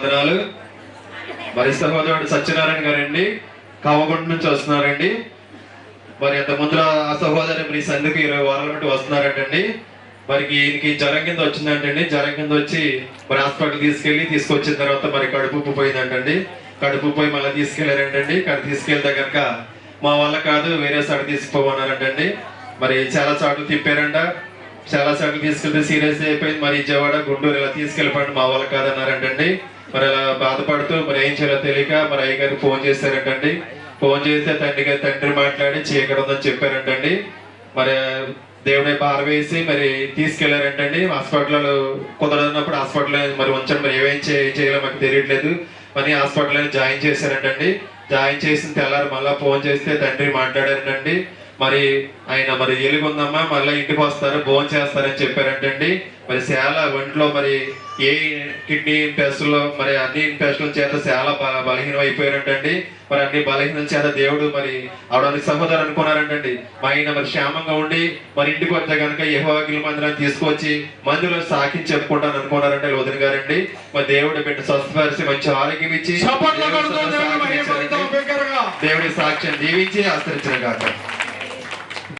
వందనాలు. మరి సహోదరుడు సత్యనారాయణ గారండి, కావగుంట నుంచి వస్తున్నారండి. మరి అంత ముందులో ఆ సహోదరు మీ సంధికి 20 వారాల నుండి వస్తున్నారంటండి. మరి ఈయనకి జ్వరం కింద వచ్చిందంటండి. జ్వరం కింద వచ్చి మరి హాస్పిటల్ తీసుకొచ్చిన తర్వాత మరి కడుపు ఉప్పు పోయిందంటండి. కడుపు పోయి మళ్ళీ తీసుకెళ్లారంటండి. తీసుకెళ్తే కనుక మా వల్ల కాదు, వేరే సార్లు తీసుకుపోమన్నారంటండి. మరి చాలా సార్లు తిప్పారంట. చాలా సార్లు తీసుకెళ్తే సీరియస్ అయిపోయింది. మరి విజయవాడ, గుంటూరు ఇలా తీసుకెళ్ళిపోండి, మా వాళ్ళ కాదన్నారంటండి. మరి అలా బాధపడుతూ మరి ఏం చేయాలో తెలియక మరి అయ్యగారికి ఫోన్ చేశారంటండి. ఫోన్ చేస్తే తండ్రి మాట్లాడి చీకటి ఉందని చెప్పారంటండి. మరి దేవుడే పారవేసి మరి తీసుకెళ్లారంటండి. హాస్పిటల్ కుదరనప్పుడు హాస్పిటల్ మరి ఉంచండి, మరి ఏమేం చేయాలో మాకు తెలియట్లేదు. మరి హాస్పిటల్ జాయిన్ చేశారంటండి. జాయిన్ చేసిన తెల్లారు మళ్ళీ ఫోన్ చేస్తే తండ్రి మాట్లాడారంటండి. మరి ఆయన మరి ఎలుగుందమ్మా, మళ్ళీ ఇంటికి వస్తారు, భోజనం చేస్తారని చెప్పారంటండి. మరి చాలా ఒంట్లో మరి ఏ కిడ్నీ ఇన్ఫెక్షన్లో మరి అన్ని ఇన్ఫెక్షన్ల చేత చాలా బలహీనం అయిపోయారంటండి. మరి అన్ని బలహీనం చేత దేవుడు మరి ఆవిడానికి సహోదరు అనుకున్నారంటండి. మా ఆయన మరి క్షేమంగా ఉండి మరి ఇంటికి వస్తే కనుక యెహోవా మందిరాన్ని తీసుకొచ్చి మందిలో సాక్షి చెప్పుకుంటాను అనుకున్నారంటే వదిన గారండి. మరి దేవుడు పెట్టి స్వస్థపరిచి మంచి ఆరోగ్యం ఇచ్చి దేవుడి సాక్ష్యం దీవించి ఆచరించిన కాక.